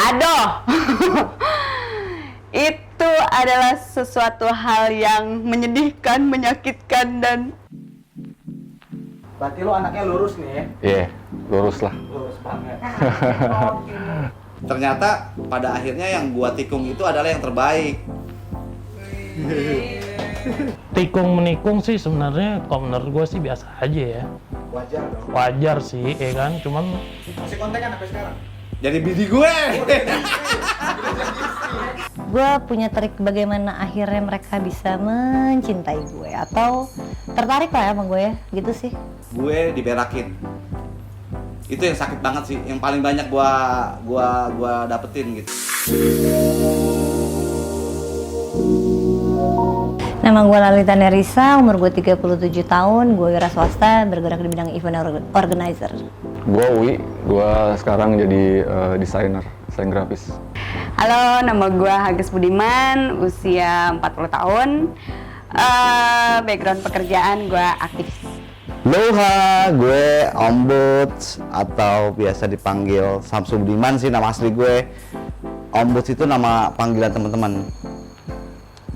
Aduh, itu adalah sesuatu hal yang menyedihkan, menyakitkan, dan Berarti lo anaknya lurus nih ya? Iya, lurus lah. Lurus banget. Ternyata pada akhirnya yang gua tikung itu adalah yang terbaik. Tikung menikung sih sebenarnya kalau menurut gue sih biasa aja ya. Wajar dong. Wajar sih, ya kan? Cuman Masih kontak kan sampai sekarang? Jadi bini gue. Gue punya trik bagaimana akhirnya mereka bisa mencintai gue atau tertarik lah ya sama gue ya, gitu sih. Gue diberakin. Itu yang sakit banget sih, yang paling banyak gua dapetin gitu. Nama gue Lalita Nerissa, umur gue 37 tahun, gue wira swasta, bergerak di bidang event organizer. Gue Uwi, gue sekarang jadi desain grafis. halo, nama gue Hages Budiman, usia 40 tahun. Background pekerjaan gue aktivis. Loha, gue Ombuds atau biasa dipanggil Samsu Budiman sih nama asli gue. Ombuds itu nama panggilan teman-teman.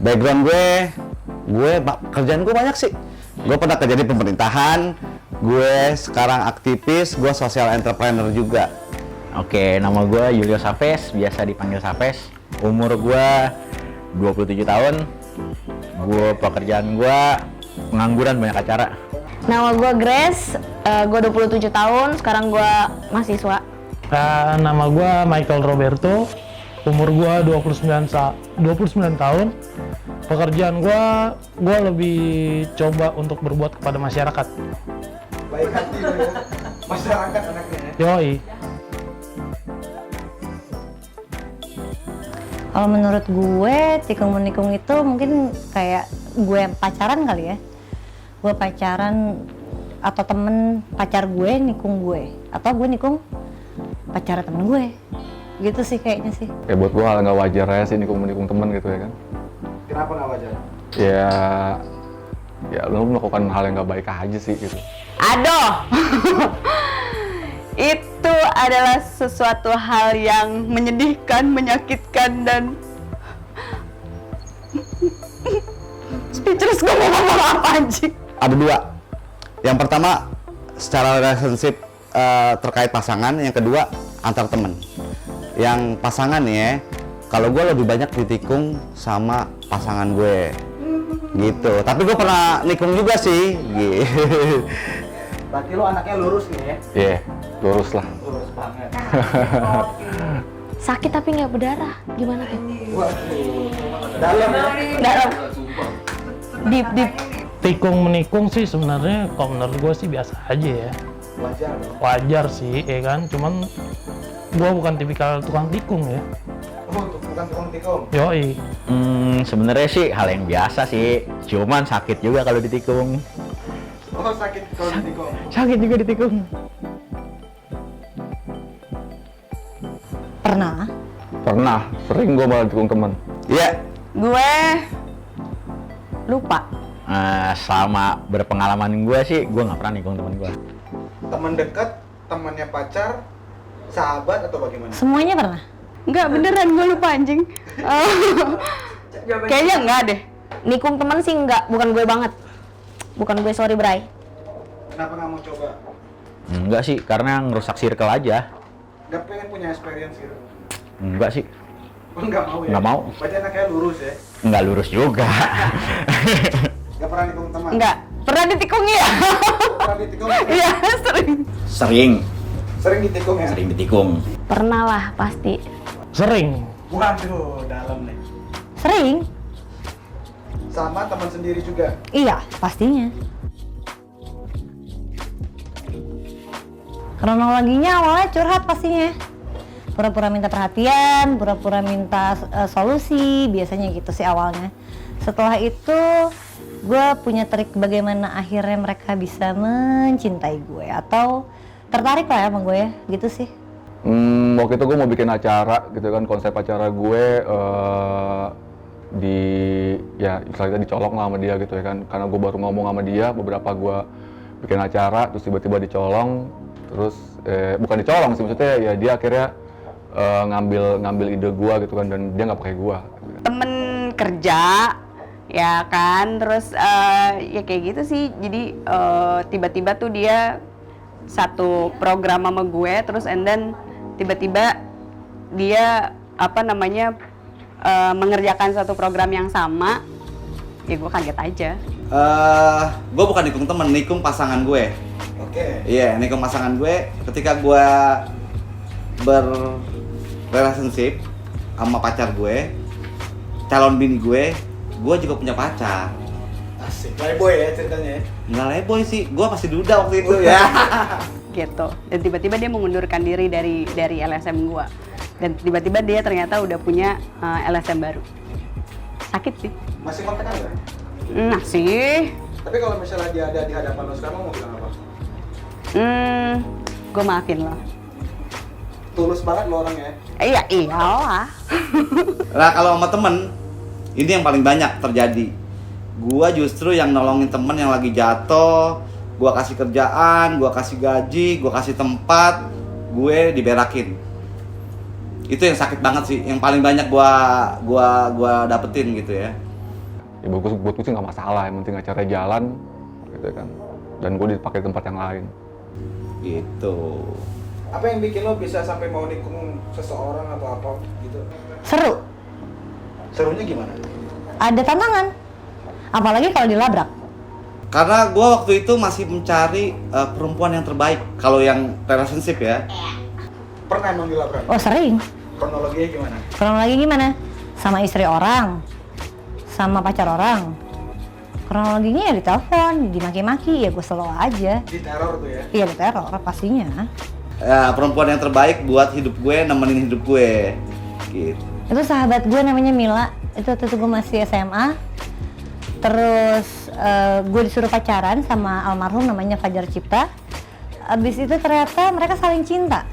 Background kerjaan gue banyak sih. Gue pernah kerja di pemerintahan, gue sekarang aktivis, gue social entrepreneur juga. Oke, nama gue Julio Safes, biasa dipanggil Safes. Umur gue 27 tahun. Pekerjaan gue pengangguran, banyak acara. Nama gue Grace, gue 27 tahun, sekarang gue mahasiswa. nama gue Michael Roberto, umur gue 29 tahun. Pekerjaan gue lebih coba untuk berbuat kepada masyarakat. Baik hati lo ya. Masyarakat anaknya ya? Yoi. Kalau menurut gue, tikung menikung itu mungkin kayak gue pacaran kali ya. Gue pacaran atau temen pacar gue nikung gue, atau gue nikung pacar temen gue. Gitu sih kayaknya sih. Ya buat gue hal nggak wajar aja sih nikung temen gitu ya kan. Kenapa nggak wajar? Ya lu melakukan hal yang nggak baik aja sih gitu. Aduh, itu adalah sesuatu hal yang menyedihkan, menyakitkan, dan speechless. Gue mau ngomong apa anjing. Ada dua. Yang pertama secara relationship terkait pasangan, yang kedua antar temen. Yang pasangan nih ya, kalau gue lebih banyak ditikung sama pasangan gue gitu, tapi gue pernah nikung juga sih gitu. Berarti lo anaknya lurus nih ya? Iya, lurus lah. Lurus banget. Sakit tapi nggak berdarah, gimana tuh? Waduh. Dalam ya? Dalam. Deep. Tikung menikung sih sebenarnya kalau menurut gue sih biasa aja ya. Wajar dong. Wajar sih, ya kan? Cuman gue bukan tipikal tukang tikung ya. Oh, bukan tukang tikung. Yoi. Sebenarnya sih hal yang biasa sih, cuman sakit juga kalau ditikung. Oh, sakit kalau ditikung. Sakit juga ditikung. Pernah. Sering gue malah tikung temen. Iya. Gue lupa. Selama berpengalaman gue sih, gue nggak pernah nikung temen gue. Teman dekat, temannya pacar, sahabat atau bagaimana? Semuanya pernah. Enggak, beneran gue lupa anjing. Kayaknya enggak deh. Nikung temen sih nggak, bukan gue banget. Bukan gue, sorry Bray. Kenapa nggak mau coba? Enggak sih, karena ngerusak circle aja. Nggak pengen punya experience gitu? Enggak sih, Oh, nggak mau ya? Nggak mau. Berarti anaknya lurus ya? nggak lurus juga. Nggak pernah nikung teman? Enggak. Pernah ditikung ya? Pernah ditikung? Iya, sering. Sering Sering ditikung ya? ditikung. Pernah lah, pasti. Sering. Waduh, dalam nih. Sering. Sama teman sendiri juga? Iya, pastinya. Kronologinya awalnya curhat pastinya. Pura-pura minta perhatian, pura-pura minta solusi, biasanya gitu sih awalnya. Setelah itu, gue punya trik bagaimana akhirnya mereka bisa mencintai gue atau tertarik lah ya sama gue ya, gitu sih. Waktu itu gue mau bikin acara gitu kan, konsep acara gue istilahnya dicolok lah sama dia gitu ya kan, karena gue baru ngomong sama dia, beberapa gue bikin acara terus tiba-tiba dicolong, terus bukan dicolong sih, maksudnya ya dia akhirnya ngambil ide gue gitu kan, dan dia nggak pakai gue. Temen kerja ya kan, terus ya kayak gitu sih. Jadi tiba-tiba tuh dia satu program sama gue, terus and then tiba-tiba dia mengerjakan satu program yang sama, ya gue kaget aja. Gue bukan nikung temen, nikung pasangan gue. Oke. Iya, nikung pasangan gue. Ketika gue berrelationship sama pacar gue, calon bini gue juga punya pacar. Asik, playboy ya ceritanya ya. Nggak leboy sih, gue pasti duda waktu itu ya. Gitu. Dan tiba-tiba dia mengundurkan diri dari LSM gua. Dan tiba-tiba dia ternyata udah punya LSM baru. Sakit sih. Masih kontak nggak? Nah sih. Tapi kalau misalnya dia ada di hadapan lo sekarang, mau bilang apa? Gue maafin lo. Tulus banget lo orangnya. Iya, iyalah. Nah kalau sama temen, ini yang paling banyak terjadi. Gua justru yang nolongin temen yang lagi jatuh. Gua kasih kerjaan, gua kasih gaji, gua kasih tempat, gue diberakin. Itu yang sakit banget sih, yang paling banyak gua dapetin gitu ya. Ya buat gue sih nggak masalah, yang penting acaranya jalan gitu kan, dan gue dipakai tempat yang lain. Gitu. Apa yang bikin lo bisa sampai mau nikung seseorang atau apa gitu? Seru, Serunya gimana? ada tantangan. Apalagi kalau dilabrak. Karena gue waktu itu masih mencari perempuan yang terbaik. Kalau yang relationship ya. Pernah emang dilabrak? Oh sering. Kronologinya gimana? Kronologi gimana? Sama istri orang, sama pacar orang. Kronologinya ya ditelepon, dimaki-maki, ya gue slow aja. Di teror tuh ya? Iya diteror pastinya. Perempuan yang terbaik buat hidup gue, nemenin hidup gue. Gitu. Itu sahabat gue namanya Mila. Itu waktu itu gue masih SMA. Terus gue disuruh pacaran sama almarhum namanya Fajar Cipta. Abis itu ternyata mereka saling cinta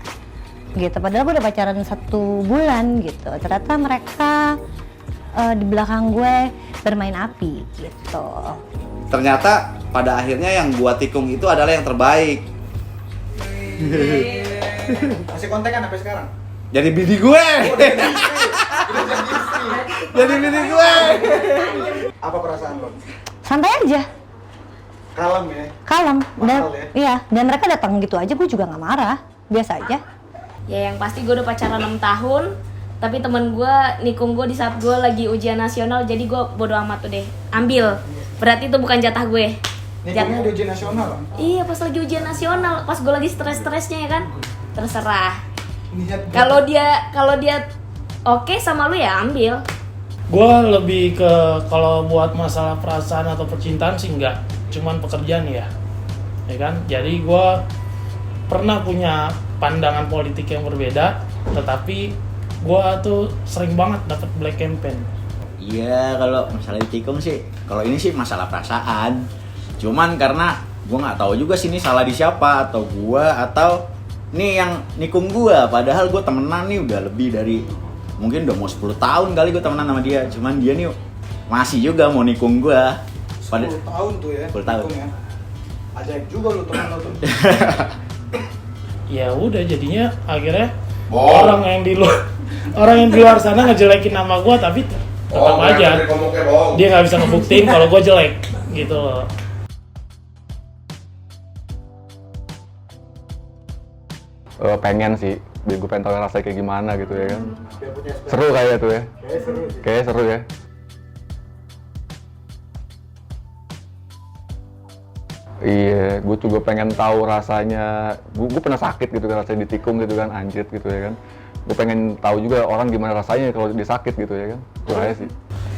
gitu, padahal gue udah pacaran 1 bulan gitu. Ternyata mereka di belakang gue bermain api gitu. Ternyata pada akhirnya yang gua tikung itu adalah yang terbaik. Masih kontekan sampai sekarang? Jadi bini gue. Oh, udah jadi istri. Udah jadi istri. Jadi bini gue. Apa perasaan lo? Santai aja, Kalem ya? kalem. Dan Mahal ya? iya, dan mereka datang gitu aja, gue juga nggak marah, biasa aja. Ya yang pasti gue udah pacaran 6 tahun, tapi temen gue nikung gue di saat gue lagi ujian nasional, jadi gue bodo amat tuh deh, ambil. Berarti itu bukan jatah gue. Nikungnya udah ujian nasional? Iya, pas lagi ujian nasional, pas gue lagi stres-stresnya ya kan, terserah. Niat Kalau dia oke sama lu ya ambil. Gue lebih ke kalau buat masalah perasaan atau percintaan sih enggak, cuman pekerjaan ya kan. Jadi gue pernah punya pandangan politik yang berbeda, tetapi gue tuh sering banget dapat black campaign. Iya, kalau masalah ditikung sih, kalau ini sih masalah perasaan. Cuman karena gue nggak tahu juga sih ini salah di siapa, atau gue atau nih yang nikung gue. Padahal gue temenan nih udah lebih dari mungkin udah mau 10 tahun kali gue temenan sama dia. Cuman dia nih masih juga mau nikung gue. 10 tahun tuh ya? 10 tahun. Ya. Ajaib juga lu temen lo tuh. Ya udah jadinya akhirnya orang yang di luar sana ngejelekin nama gue, tapi tetap aja dia nggak bisa ngebuktiin kalau gue jelek gitu loh. Pengen sih, biar gue pengen tahu rasanya kayak gimana gitu ya kan. Biar punya experience. Seru kayaknya tuh ya. Kayaknya seru sih. Kayaknya seru ya. Iya, gue juga pengen tahu rasanya. Gue pernah sakit gitu kan, rasanya ditikung gitu kan, anjir gitu ya kan. Gue pengen tahu juga orang gimana rasanya kalau dia sakit gitu ya kan. Itu aja sih.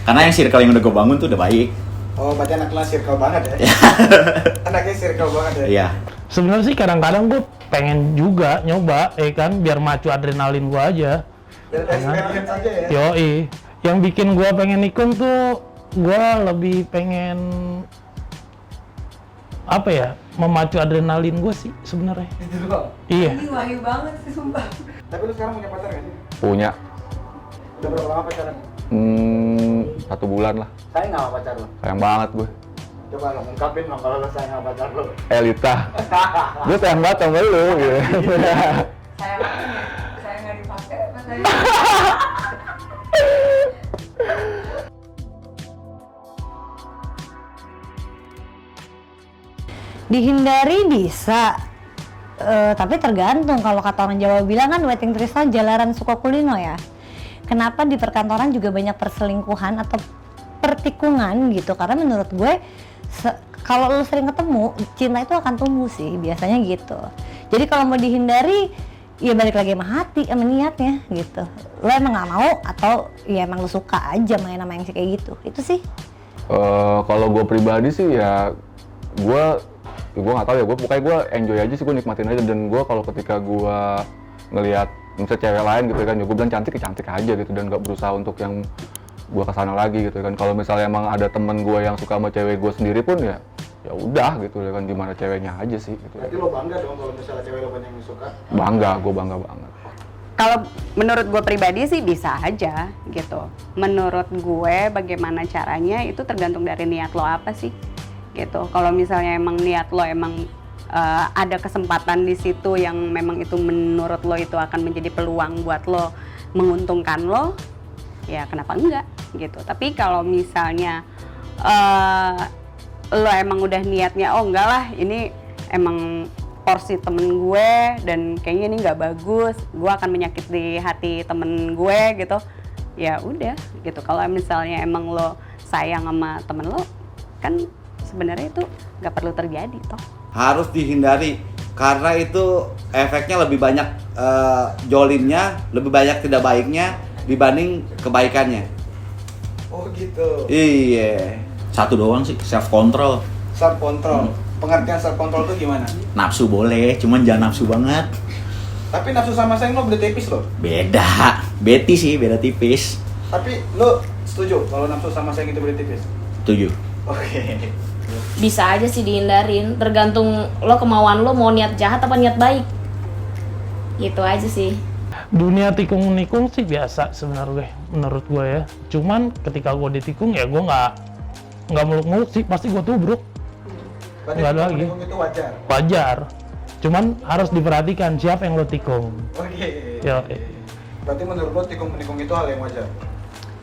Karena yang circle yang udah gue bangun tuh udah baik. Oh, berarti anak kelas circle banget ya? Anaknya circle banget ya? Iya. Sebenarnya sih kadang-kadang gue pengen juga nyoba, kan, biar macu adrenalin gue aja. Biar ada experience aja ya? Yoi, yang bikin gue pengen nikung tuh gue lebih pengen apa ya, memacu adrenalin gue sih sebenarnya. Itu doang? Iya. Ini wahyu banget sih sumpah. Tapi lu sekarang punya pacar gak sih? Punya. Udah berapa lama pacaran? 1 bulan lah. Sayang gak sama pacar lo? Sayang banget gue. Coba lo ungkapin dong kalau lo sayang sama pacar lo. Lita. Gue sayang banget sama lu gitu. Saya nggak dipakai pas Dihindari bisa, tapi tergantung. Kalau kata orang Jawa bilang kan weting trisno jalaran suka kulino ya. Kenapa di perkantoran juga banyak perselingkuhan atau pertikungan gitu? Karena menurut gue kalau lo sering ketemu, cinta itu akan tumbuh sih, biasanya gitu. Jadi kalau mau dihindari, ya balik lagi sama hati, sama niatnya gitu. Lo emang nggak mau atau ya emang lo suka aja main sama yang kayak gitu. Itu sih. Kalau gue pribadi sih ya gue nggak tahu ya, pokoknya gue enjoy aja sih, gue nikmatin aja. Dan gue kalau ketika gue ngelihat misalnya cewek lain gitu kan, ya gue bilang cantik aja gitu, dan nggak berusaha untuk yang gue kesana lagi gitu kan. Kalau misalnya emang ada temen gue yang suka sama cewek gue sendiri pun ya udah gitu ya kan, gimana ceweknya aja sih gitu. Berarti lo bangga dong kalau misalnya cewek lo banyak yang suka? Bangga, gue bangga banget. Kalau menurut gue pribadi sih bisa aja gitu. Menurut gue bagaimana caranya itu tergantung dari niat lo apa sih gitu. Kalau misalnya emang niat lo emang ada kesempatan di situ yang memang itu menurut lo itu akan menjadi peluang buat lo, menguntungkan lo, ya kenapa enggak gitu. Tapi kalau misalnya lo emang udah niatnya, oh enggak lah ini emang porsi temen gue dan kayaknya ini nggak bagus, gue akan menyakiti hati temen gue gitu, ya udah gitu. Kalau misalnya emang lo sayang sama temen lo, kan sebenarnya itu nggak perlu terjadi toh. Harus dihindari karena itu efeknya lebih banyak jolimnya, lebih banyak tidak baiknya dibanding kebaikannya. Oh gitu. Iya. Satu doang sih, self control. Self control. Pengertian self control itu gimana? Nafsu boleh, cuman jangan nafsu banget. Tapi nafsu sama sayang lo beda tipis lo. Beda, beti sih, beda tipis. Tapi lo setuju kalau nafsu sama sayang itu beda tipis? Setuju. Oke. Bisa aja sih dihindarin, tergantung lo kemauan lo mau niat jahat apa niat baik. Gitu aja sih. Dunia tikung-nikung sih biasa sebenarnya menurut gue ya. Cuman ketika gue ditikung ya gue nggak muluk-muluk sih, pasti gue tubruk. Berarti Nggak ada lagi. tikung itu wajar. Wajar. Cuman harus diperhatikan siapa yang lo tikung. Oke. Ya. Berarti menurut lo tikung-menikung itu hal yang wajar?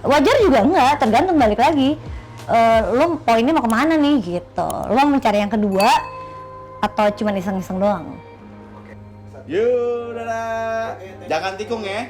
Wajar juga enggak, tergantung balik lagi. Lo poinnya mau kemana nih gitu. Lo mencari yang kedua atau cuma iseng-iseng doang? Yuk, dadah. Jangan tikung ya.